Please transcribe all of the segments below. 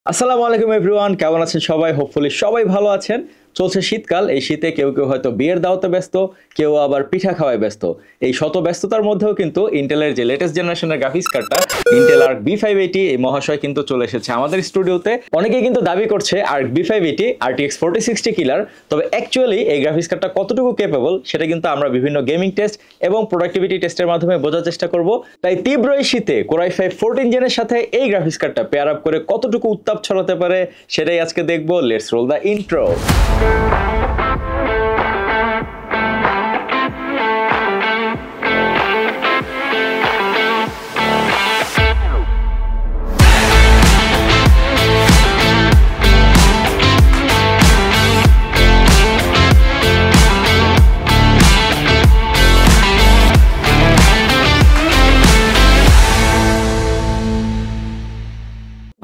আসসালামু আলাইকুম এভরিওয়ান, কেমন আছেন সবাই? হোপফুলি সবাই ভালো আছেন। চলছে শীতকাল। এই শীতে কেউ কেউ হয়তো বিয়ের দাওয়াতে ব্যস্ত, কেউ আবার পিঠা খাওয়ায় ব্যস্ত। এই শত ব্যস্ততার মধ্যেও কিন্তু ইন্টেলের যে লেটেস্ট জেনারেশনের গ্রাফিক্স কার্ডটা ইন্টেল আর্ক B580 এই মহাশয় কিন্তু চলে এসেছে আমাদের স্টুডিওতে। অনেকেই কিন্তু দাবি করছে আর্ক B580 RTX 4060 কিলার, তবে অ্যাকচুয়ালি এই গ্রাফিক্স কার্ডটা কতটুকু ক্যাপেবল সেটা কিন্তু আমরা বিভিন্ন গেমিং টেস্ট এবং প্রোডাক্টিভিটি টেস্টের মাধ্যমে বোঝার চেষ্টা করব। তাই তীব্র এই শীতে Core i5 14 জেনের সাথে এই গ্রাফিক্স কার্ডটা পেয়ার আপ করে কতটুকু উত্তাপ ছড়াতে পারে সেটাই আজকে দেখবো। Let's role the intro.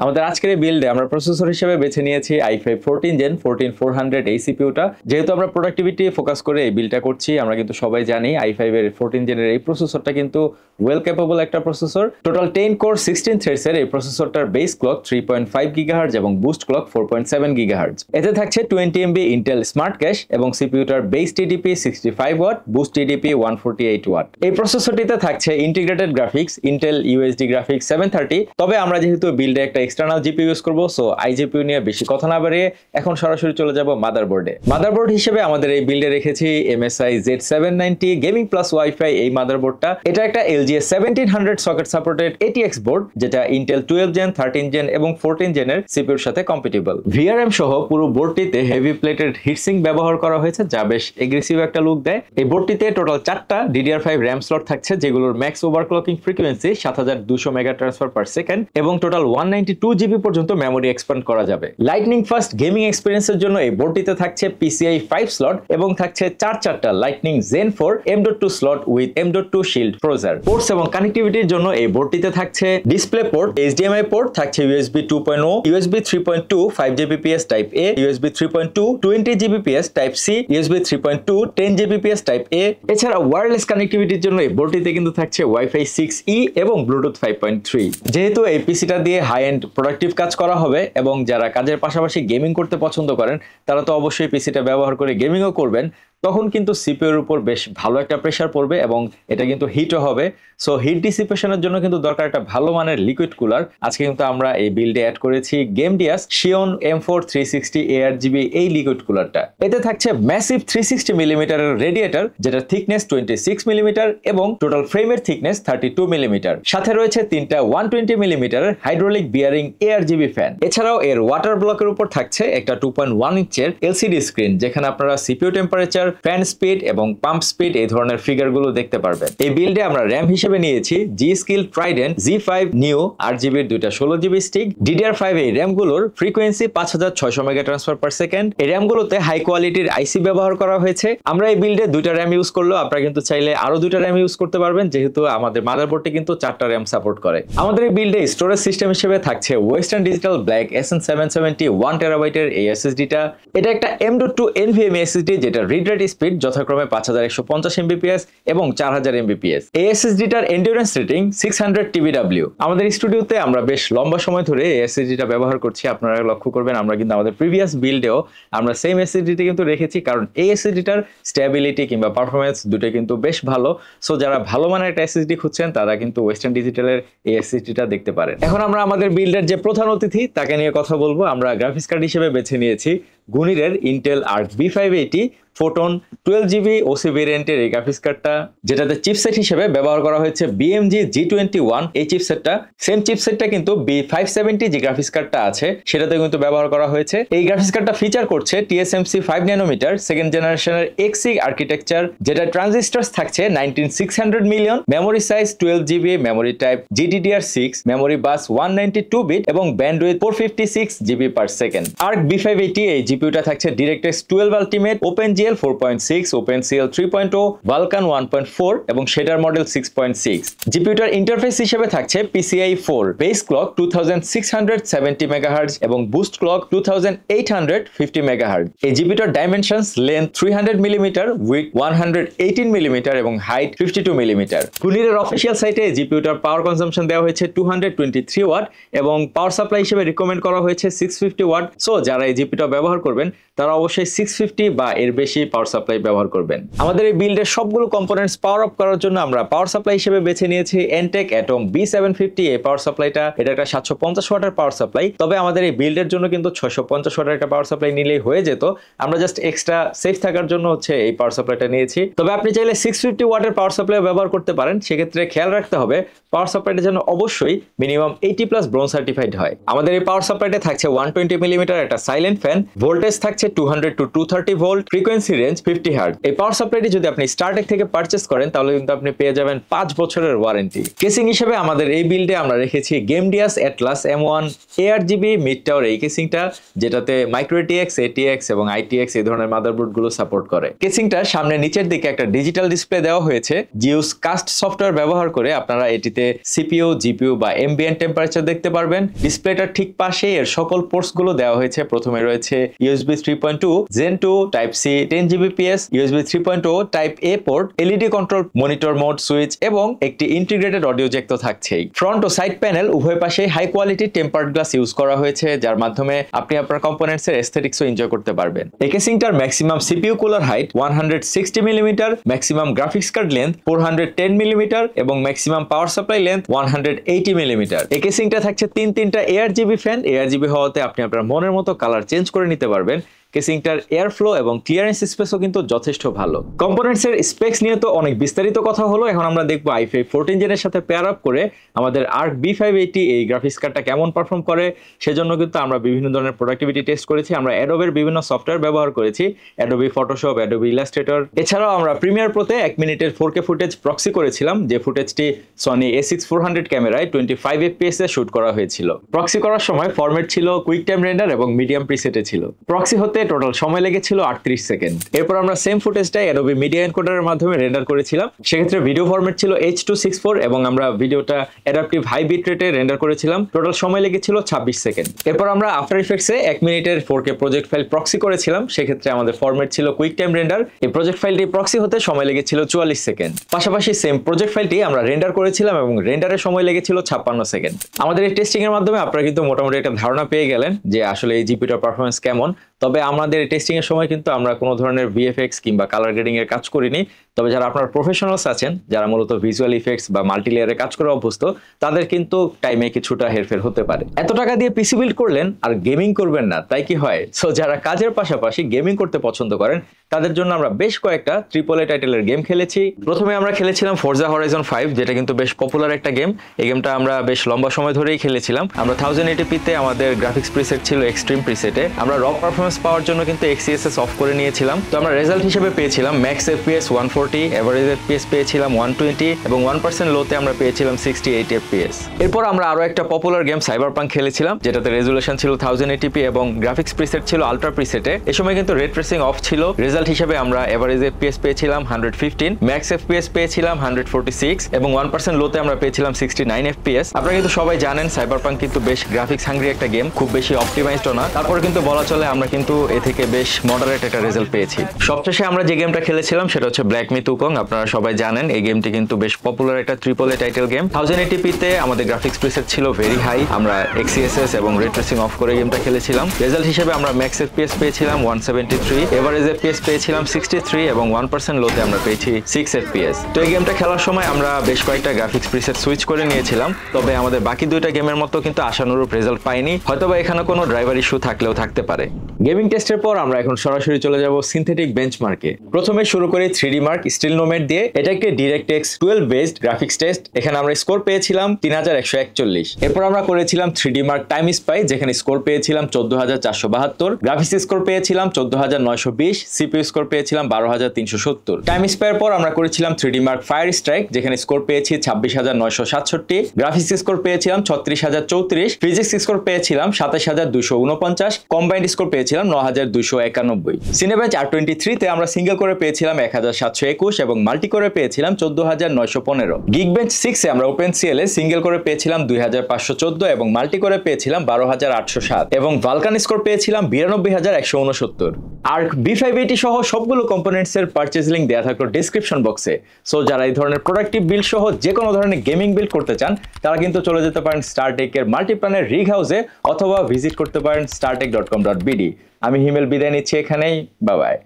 আমাদের আজকের এই বিল্ডে আমরা প্রসেসর হিসেবে বেছে নিয়েছি i5 14 জেন 14400 এই সিপিইউটা। যেহেতু আমরা প্রোডাক্টিভিটি ফোকাস করে এই বিল্ডটা করছি, আমরা কিন্তু সবাই জানি i5 এর 14 জেনের এই প্রসেসরটা কিন্তু ওয়েল ক্যাপেবল একটা প্রসেসর। টোটাল 10 কোর 16 থ্রেডস এর এই প্রসেসরটার বেস ক্লক 3.5 গিগাহার্টজ এবং বুস্ট ক্লক 4.7 গিগাহার্টজ। এতে থাকছে 20 MB ইন্টেল স্মার্ট ক্যাশ এবং সিপিইউটার base TDP 65 watt, boost TDP 148 watt. এই প্রসেসরটিতে থাকছে integrated graphics Intel UHD graphics 730। তবে আমরা যেহেতু বিল্ডে একটা এক্সটার্নাল জিপিইউ ইউজ করব, সো আইজিপিইউ নিয়ে বেশি কথা না বাড়িয়ে এখন সরাসরি চলে যাব মাদারবোর্ডে। মাদারবোর্ড হিসেবে আমাদের এই বিল্ডে রেখেছি MSI Z790 gaming plus wifi এই মাদারবোর্ডটা। এটা একটা LGA 1700 socket supported ATX board, যেটা ইন্টেল 12 জেন 13 জেন এবং 14 জেনের সিপিইউর সাথে কম্প্যাটিবল। VRM সহ পুরো বোর্ডটিতে হেভি প্লেটেড হিটসিঙ্ক ব্যবহার করা হয়েছে, যা বেশ এগ্রেসিভ একটা লুক দেয়। এই বোর্ডটিতে টোটাল 4টা DDR5 RAM স্লট থাকছে, যেগুলোর max overclocking frequency 7200 mega transfer per second এবং টোটাল 192 জিবি পর্যন্ত মেমোরি এক্সপ্যান্ড করা যাবে। লাইটনিং ফাস্ট গেমিং এক্সপেরিয়েন্সের জন্য এই বোর্ডটিতে থাকছে PCI 5 স্লট এবং থাকছে চারটা lightning Zen 4 M.2 slot with M.2 shield Frozr. Ports এবং কানেক্টিভিটির জন্য এই বোর্ডটিতে থাকছে ডিসপ্লে পোর্ট, HDMI পোর্ট, থাকছে USB 2.0, USB 3.2 5Gbps type A, USB 3.2 20Gbps type C, USB 3.2 10Gbps type A। এছাড়া ওয়্যারলেস কানেক্টিভিটির জন্য এই বোর্ডটিতে কিন্তু থাকছে Wi-Fi 6E এবং Bluetooth 5.3। যেহেতু এই পিসিটা দিয়ে হাই এন্ড প্রোডাক্টিভ কাজ করা হবে এবং যারা কাজের পাশাপাশি গেমিং করতে পছন্দ করেন তারা তো অবশ্যই পিসিটা ব্যবহার করে গেমিংও করবেন, তখন কিন্তু সিপিইউর উপর বেশ ভালো একটা প্রেসার পড়বে এবং এটা কিন্তু হিটও হবে। সো হিট ডিসিপেশনের জন্য কিন্তু দরকার একটা ভালো মানের লিকুইড কুলার। আজকে কিন্তু আমরা এই বিল্ডে অ্যাড করেছি গেমডিয়াস Xeon M4 360 ARGB এই লিকুইড কুলারটা। এতে থাকছে ম্যাসিভ 360 মিলিমিটারের রেডিয়েটর, যেটা থিকনেস 26 মিলিমিটার এবং টোটাল ফ্রেমের থিকনেস 32 মিলিমিটার। সাথে রয়েছে 3টা 120 মিলিমিটারের হাইড্রোলিক বিয়ারিং ARGB ফ্যান। এছাড়াও এর ওয়াটার ব্লকের উপর থাকছে একটা 2.1 ইঞ্চের LCD স্ক্রিন, যেখানে আপনারা সিপিইউ টেম্পারেচার, ফ্যান স্পিড এবং পাম্প স্পিড এই ধরনের ফিগারগুলো দেখতে পারবেন। এই বিল্ডে আমরা র্যাম হিসেবে নিয়েছি G-Skill Trident Z5 Neo 8GB দুইটা 16GB স্টিক। DDR5 এই র্যামগুলোর frequency 5600 mega transfer per second. এই র্যামগুলোতে হাই কোয়ালিটির আইসি ব্যবহার করা হয়েছে। আমরা এই বিল্ডে দুইটা র্যাম ইউজ করলেও আপনারা কিন্তু চাইলে আরো দুইটা র্যাম ইউজ করতে পারবেন, যেহেতু আমাদের মাদারবোর্ডটি কিন্তু 4টা র্যাম সাপোর্ট করে। আমাদের এই বিল্ডে স্টোরেজ সিস্টেম হিসেবে থাকছে western digital black SN770 1TB এর এই SSD-টা। এটা একটা M.2 NVMe SSD, যেটা রিড রাইট স্পিড যথাক্রমে 5150 Mbps এবং 4000 Mbps। এই SSD-টার এন্ডিউরেন্স রেটিং 600 TBW। আমাদের স্টুডিওতে আমরা বেশ লম্বা সময় ধরে এই SSD-টা ব্যবহার করছি। আপনারা লক্ষ্য করবেন আমরা কিন্তু আমাদের প্রিভিয়াস বিল্ডেও আমরা সেম SSD-টা কিন্তু রেখেছি, কারণ এই SSD-টার স্টেবিলিটি কিংবা পারফরম্যান্স দুটোই কিন্তু বেশ ভালো। সো যারা ভালো মানের একটা SSD খুঁজছেন তারা কিন্তু ওয়েস্টার্ন ডিজিটালের এই SSD-টা দেখতে পারেন। এখন আমরা আমাদের বিল্ডের যে প্রধান অতিথি তাকে নিয়ে কথা বলবো। আমরা গ্রাফিক্স কার্ড হিসেবে বেছে নিয়েছি গুনিরের Intel arc B580 photon 12GB OC ভেরিয়েন্টের এই গ্রাফিক্স কার্ডটা, যেটাতে চিপসেট হিসেবে ব্যবহার করা হয়েছে BMG G21 এই চিপসেটটা। সেম চিপসেটটা কিন্তু B570 যে গ্রাফিক্স কার্ডটা আছে সেটাতে কিন্তু ব্যবহার করা হয়েছে। এই গ্রাফিক্স কার্ডটা ফিচার করছে TSMC 5 ন্যানোমিটার সেকেন্ড জেনারেশনের Xe আর্কিটেকচার, যেটা ট্রানজিস্টরস থাকছে 19600 million, memory size 12GB, memory type GDDR6, memory bus 192 bit এবং bandwidth 456 GB per second. Arc B580 এই জিপিইউটা থাকছে DirectX 12 Ultimate, OpenGL 4.6, OpenCL 3.0, Vulkan 1.4 এবং Shader মডেল 6.6। জিপিইউটার ইন্টারফেস হিসেবে থাকছে PCIe 4, বেস ক্লক 2670 MHz এবং boost clock 2850 MHz। এই জিপিইউটার dimensions length 300 mm, width 118 mm এবং হাইট 52 mm। কুলিরের অফিসিয়াল সাইটে জিপিইউটার পাওয়ার কনজাম্পশন দেওয়া হয়েছে 223 ওয়াট এবং পাওয়ার সাপ্লাই হিসেবে রিকমেন্ড করা হয়েছে 650 ওয়াট। সো যারা এই জিপিইউটা ব্যবহার করবেন তারা অবশ্যই 650 বা এর বেশি পাওয়ার সাপ্লাই ব্যবহার করবেন। আমাদের এই বিল্ডের সবগুলো কম্পোনেন্টস পাওয়ার আপ করার জন্য আমরা পাওয়ার সাপ্লাই হিসেবে বেছে নিয়েছি Entec Atom B750। এই পাওয়ার সাপ্লাইটা এটা একটা 750 ওয়াটের পাওয়ার সাপ্লাই, তবে আমাদের এই বিল্ডের জন্য কিন্তু 650 ওয়াটের একটা পাওয়ার সাপ্লাই নিলেই হয়ে যেত। আমরা জাস্ট এক্সট্রা সেফ থাকার জন্য হচ্ছে এই পাওয়ার সাপ্লাইটা নিয়েছি। তবে আপনি চাইলে 650 ওয়াটের পাওয়ার সাপ্লাই ব্যবহার করতে পারেন। সেক্ষেত্রে খেয়াল রাখতে হবে পাওয়ার সাপ্লাইটা যেন অবশ্যই মিনিমাম 80+ ব্রোঞ্জ সার্টিফাইড হয়। আমাদের এই পাওয়ার সাপ্লাইটা থাকছে 120 mm একটা সাইলেন্ট ফ্যান, ভোল্টেজ থাকছে 200 to 230 volt, frequency range 50 hertz. এই পাওয়ার সাপ্লাইটি যদি আপনি স্টারটেক থেকে পারচেজ করেন তাহলে কিন্তু আপনি পেয়ে যাবেন 5 বছরের ওয়ারেন্টি। কেসিং হিসেবে আমাদের এই বিল্ডে আমরা রেখেছি Gamedeus Atlas M1 ARGB mid tower এই কেসিংটা, যেটাতে মাইক্রো ATX, ATX এবং ITX এই ধরনের মাদারবোর্ড গুলো সাপোর্ট করে। কেসিংটার সামনে নিচের দিকে একটা ডিজিটাল ডিসপ্লে দেওয়া হয়েছে। জিউস কাস্ট সফটওয়্যার ব্যবহার করে আপনারা এটিতে CPU, GPU বা ambient টেম্পারেচার দেখতে পারবেন। ডিসপ্লেটার ঠিক পাশে এর সকল পোর্টস গুলো দেওয়া হয়েছে। প্রথমে রয়েছে USB 3.2 Gen 2 Type C 10 Gbps, USB 3.0 Type A port, LED control, monitor mode switch এবং একটি ইন্টিগ্রেটেড অডিও জ্যাক তো থাকছেই। ফ্রন্ট ও সাইড প্যানেল উভয় পাশে high quality tempered glass use করা হয়েছে, যার মাধ্যমে আপনি আপনার কম্পোনেন্টস এর এস্থেটিক্সও এনজয় করতে পারবেন। এই কেসিংটার maximum CPU cooler height 160 mm, maximum graphics card length 410 mm এবং maximum power supply length 180 mm। এই কেসিংটা থাকছে তিনটা ARGB ফ্যান। ARGB হওয়াতে আপনি আপনার মনের মতো কালার চেঞ্জ করে নিতে পারবেন। কেসিংটার এয়ার ফ্লো এবং ক্লিয়ারেন্স স্পেসও কিন্তু যথেষ্ট ভালো। কম্পোনেন্টস এর স্পেক্স নিয়ে তো অনেক বিস্তারিত কথা হলো, এখন আমরা দেখবো i5 14 জেনের সাথে পেয়ার আপ করে আমাদের ARC B580 এই গ্রাফিক্স কার্ডটা কেমন পারফর্ম করে। সেজন্য কিন্তু আমরা বিভিন্ন ধরনের প্রোডাক্টিভিটি টেস্ট করেছি। আমরা অ্যাডোবের বিভিন্ন সফটওয়্যার ব্যবহার করেছি, অ্যাডোবি ফটোশপ, অ্যাডোবি ইলাস্ট্রেটর। এছাড়াও আমরা প্রিমিয়ার প্রোতে 1 মিনিটের 4K ফুটেজ প্রক্সি করেছিলাম, যে ফুটেজটি সনি A6400 ক্যামেরায় 25 fps এ শুট করা হয়েছিল। প্রক্সি করার সময় ফরম্যাট ছিল কুইক টাইম রেন্ডার এবং মিডিয়াম প্রিসেটে ছিল। প্রক্সি হতে টোটাল সময় লেগেছিল 38 সেকেন্ড। এরপর আমরা সেম ফুটেজটা অ্যাডোবি মিডিয়া এনকোডারের মাধ্যমে রেন্ডার করেছিলাম। সেক্ষেত্রে ভিডিও ফরম্যাট ছিল H264 এবং আমরা ভিডিওটা অ্যাডাপটিভ হাই বিট রেটে রেন্ডার করেছিলাম। টোটাল সময় লেগেছিল 26 সেকেন্ড। এরপর আমরা আফটার ইফেক্টসে 1 মিনিটের 4K প্রজেক্ট ফাইল প্রক্সি করেছিলাম। সেক্ষেত্রে আমাদের ফরম্যাট ছিল কুইক টাইম রেন্ডার। এই প্রজেক্ট ফাইলটি প্রক্সি হতে সময় লেগেছিল 44 সেকেন্ড। পাশাপাশি সেম প্রজেক্ট ফাইলটি আমরা রেন্ডার করেছিলাম এবং রেন্ডারের সময় লেগেছিল 56 সেকেন্ড। আমাদের এই টেস্টিং এর মাধ্যমে আপনারা কিন্তু মোটামুটি একটা ধারণা পেয়ে গেলেন যে আসলে এই জিপিটার পারফরম্যান্স কেমন। তবে আমাদের টেস্টিং এর সময় কিন্তু আমরা কোনো ধরনের VFX কিংবা কালার গ্রেডিং এর কাজ করিনি। তবে যারা আপনার প্রফেশনালস আছেন, যারা মূলত ভিজুয়াল ইফেক্টস বা মাল্টি লেয়ারে কাজ করে অভ্যস্ত, তাদের কিন্তু টাইমে কিছুটা হেরফের হতে পারে। এত টাকা দিয়ে পিসি বিল্ড করলেন আর গেমিং করবেন না, তাই কি হয়? সো যারা কাজের পাশাপাশি গেমিং করতে পছন্দ করেন তাদের জন্য আমরা বেশ কয়েকটা AAA টাইটেলের গেম খেলেছি। প্রথমে আমরা খেলেছিলাম Forza Horizon 5, যেটা কিন্তু বেশ পপুলার একটা গেম। এই গেমটা আমরা বেশ লম্বা সময় ধরেই খেলেছিলাম। আমরা 1080p তে আমাদের গ্রাফিক্স প্রিসেট ছিল এক্সট্রিম প্রিসেটে। আমরা র পারফরম্যান্স পাওয়ার জন্য কিন্তু XeSS অফ করে নিয়েছিলাম। তো আমরা রেজাল্ট হিসেবে পেয়েছিলাম ম্যাক্স FPS 140, এভারেজ FPS পেয়েছিলাম 120 এবং 1% লোতে আমরা পেয়েছিলাম 68 FPS। এরপর আমরা আরো একটা পপুলার গেম Cyberpunk খেলেছিলাম, যেটাতে রেজুলেশন ছিল 1080p এবং গ্রাফিক্স প্রিসেট ছিল আলট্রা প্রিসেটে। এই সময় কিন্তু রেড ট্রেসিং অফ ছিল। রেজাল্ট হিসেবে আমরা এভারেজ FPS পেয়েছিলাম 115, ম্যাক্স FPS পেয়েছিলাম 146 এবং 1% লোতে আমরা পেয়েছিলাম 69 FPS। আপনারা কিন্তু সবাই জানেন Cyberpunk কিন্তু বেশ গ্রাফিক্স হাংরি একটা গেম, খুব বেশি অপটিমাইজড না। তারপরে কিন্তু বলা চলে আমরা কিন্তু এ থেকে বেশ মডারেট একটা রেজাল্ট পেয়েছি। সবশেষে আমরা যে গেমটা খেলেছিলাম সেটা হচ্ছে ব্ল্যাক মিথ উকং। আপনারা সবাই জানেন এই গেমটি কিন্তু বেশ পপুলার একটা AAA টাইটেল গেম। 1080p তে আমাদের গ্রাফিক্স প্রিসেট ছিল ভেরি হাই। আমরা XeSS এবং রে ট্রেসিং অফ করে গেমটা খেলেছিলাম। রেজাল্ট হিসেবে আমরা ম্যাক্স FPS পেয়েছিলাম 173, এভারেজ FPS পেয়েছিলাম 63 এবং 1% লোতে আমরা পেয়েছি 6 FPS। তো এই গেমটা খেলার সময় আমরা বেশ কয়েকটা গ্রাফিক্স প্রিসেট সুইচ করে নিয়েছিলাম। তবে আমাদের বাকি দুইটা গেমের মতো কিন্তু আশানুরূপ রেজাল্ট পাইনি। হয়তোবা এখানে কোনো ড্রাইভার ইস্যু থাকলেও থাকতে পারে। গেমিং টেস্টের পর আমরা এখন সরাসরি চলে যাব সিনথেটিক বেঞ্চমার্কে। প্রথমে শুরু করি 3D মার্ক স্টিল নোমেড দিয়ে। এটা একটি DirectX 12 বেসড গ্রাফিক্স টেস্ট। এখানে আমরা স্কোর পেয়েছিলাম 3141। এরপর আমরা করেছিলাম 3D মার্ক টাইম স্পাই, যেখানে স্কোর পেয়েছিলাম 14472, গ্রাফিক্স স্কোর পেয়েছিলাম 14920, CPU সিপিইউ স্কোর পেয়েছিলাম 12,370। টাইম স্পেয়ার পর আমরা করেছিলাম 3D Mark ফায়ার স্ট্রাইক, যেখানে স্কোর পেয়েছি 26,967। গ্রাফিক্স স্কোর পেয়েছিলাম 36,034। ফিজিক্স স্কোর পেয়েছিলাম 27,249। কম্বাইন্ড স্কোর পেয়েছিলাম 9,291। সিনেবেঞ্চ R23 তে আমরা সিঙ্গেল করে পেয়েছিলাম 1,721 এবং মাল্টি করে পেয়েছিলাম 14,915। গিগবেঞ্চ 6 এ আমরা OpenCL এ সিঙ্গেল করে পেয়েছিলাম 2,514 এবং মাল্টি করে পেয়েছিলাম 12,807 এবং ভালকান স্কোর পেয়েছিলাম 92,169। আর্ক B580 সহ সবগুলো কম্পোনেন্টস এর পারচেজ লিংক দেওয়া থাকলো ডেসক্রিপশন বক্সে। সো যারা এই ধরনের প্রোডাক্টিভ বিল্ড সহ যে কোনো ধরনের গেমিং বিল্ড করতে চান তারা কিন্তু চলে যেতে পারেন স্টারটেক এর মাল্টিপ্ল্যানের রিগ হাউসে অথবা ভিজিট করতে পারেন startek.com.bd। আমি হিমেল বিদায় নিচ্ছি এখানেই, বাই বাই।